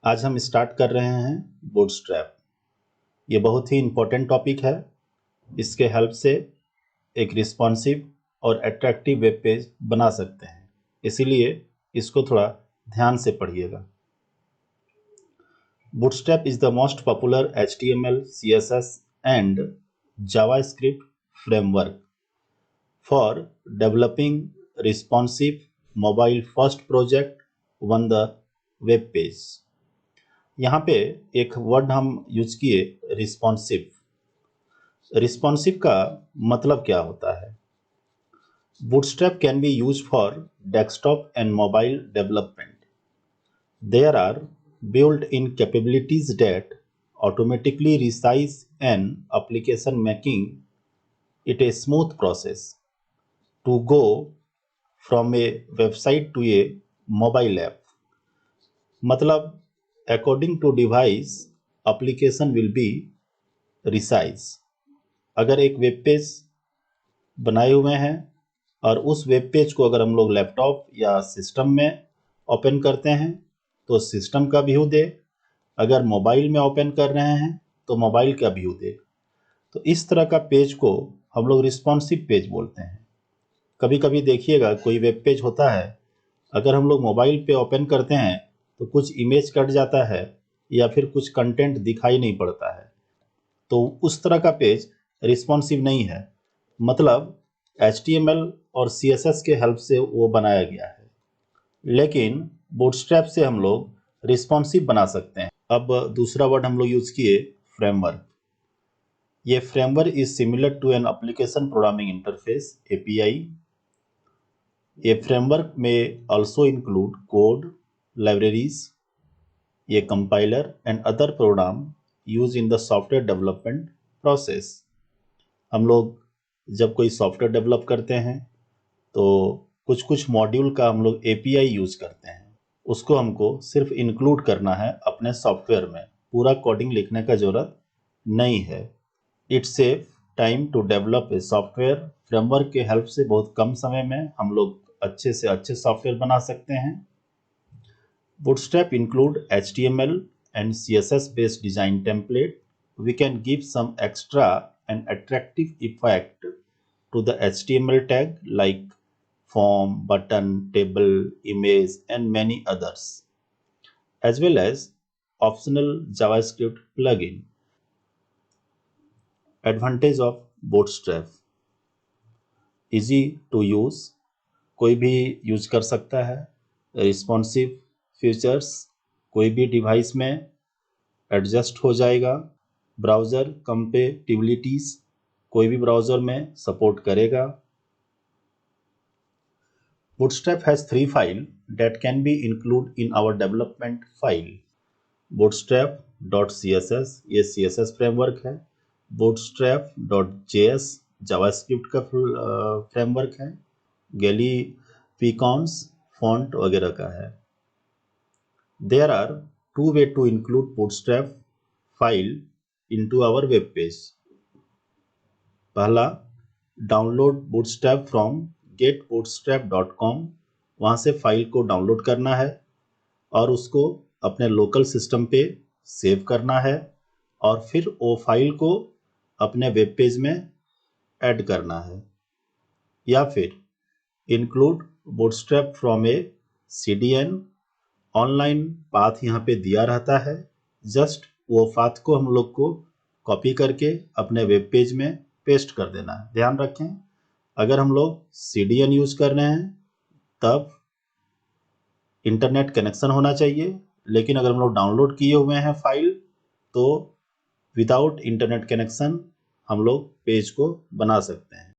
आज हम स्टार्ट कर रहे हैं बूटस्ट्रैप। ये बहुत ही इम्पोर्टेंट टॉपिक है। इसके हेल्प से एक रिस्पॉन्सिव और अट्रैक्टिव वेब पेज बना सकते हैं, इसीलिए इसको थोड़ा ध्यान से पढ़िएगा। Bootstrap is the most popular HTML, CSS and JavaScript framework for developing responsive mobile first project on the web page। यहाँ पे एक वर्ड हम यूज किए, रिस्पॉन्सिव। रिस्पॉन्सिव का मतलब क्या होता है? Bootstrap can be use for desktop and mobile development. There are built in capabilities that automatically resize an application, making it a smooth process to go from a website to a mobile app। मतलब according to device application will be resize। अगर एक web page बनाए हुए हैं और उस web page को अगर हम लोग लैपटॉप या सिस्टम में ओपन करते हैं तो सिस्टम का व्यू दे, अगर मोबाइल में ओपन कर रहे हैं तो मोबाइल का व्यू दे। तो इस तरह का पेज को हम लोग रिस्पॉन्सिव पेज बोलते हैं। कभी कभी देखिएगा कोई वेब पेज होता है, अगर हम लोग मोबाइल पे ओपन करते हैं तो कुछ इमेज कट जाता है या फिर कुछ कंटेंट दिखाई नहीं पड़ता है, तो उस तरह का पेज रिस्पॉन्सिव नहीं है। मतलब HTML और CSS के हेल्प से वो बनाया गया है, लेकिन बूटस्ट्रैप से हम लोग रिस्पॉन्सिव बना सकते हैं। अब दूसरा वर्ड हम लोग यूज किए, फ्रेमवर्क। ये framework is similar to an application programming interface, API। ये फ्रेमवर्क में ऑल्सो इंक्लूड कोड, लाइब्रेरीज, ये compiler and other program use in the software development process. हम लोग जब कोई सॉफ्टवेयर डेवलप करते हैं तो कुछ कुछ मॉड्यूल का हम लोग API यूज करते हैं, उसको हमको सिर्फ इंक्लूड करना है अपने सॉफ्टवेयर में, पूरा कोडिंग लिखने का जरूरत नहीं है। It's save time to develop a software. Framework के हेल्प से बहुत कम समय में हम लोग अच्छे से अच्छे सॉफ्टवेयर बना सकते हैं। Bootstrap include HTML and CSS based design template. We can give some extra and attractive effect to the HTML tag like form, button, table, image and many others, as well as optional JavaScript plugin। Advantage of Bootstrap: easy to use, कोई भी use कर सकता है। Responsive features, कोई भी device में adjust हो जाएगा। ब्राउज़र कंपेटिबिलिटीज, कोई भी ब्राउज़र में सपोर्ट करेगा। Bootstrap has 3 files that can be included in our development file। bootstrap.css ये CSS फ्रेमवर्क है। bootstrap.js जावास्क्रिप्ट का फ्रेमवर्क है। गैलीफिकॉन्स फॉन्ट वगैरह का है। There are 2 ways to include Bootstrap file into our web page। पहला, डाउनलोड Bootstrap from getbootstrap.com। वहाँ से फाइल को डाउनलोड करना है और उसको अपने लोकल सिस्टम पे सेव करना है और फिर वो फाइल को अपने वेब पेज में ऐड करना है। या फिर include Bootstrap from A CDN। Online path यहाँ पे दिया रहता है, जस्ट वो पाथ को हम लोग को कॉपी करके अपने वेब पेज में पेस्ट कर देना है। ध्यान रखें, अगर हम लोग CDN यूज कर रहे हैं तब इंटरनेट कनेक्शन होना चाहिए, लेकिन अगर हम लोग डाउनलोड किए हुए हैं फाइल तो विदाउट इंटरनेट कनेक्शन हम लोग पेज को बना सकते हैं।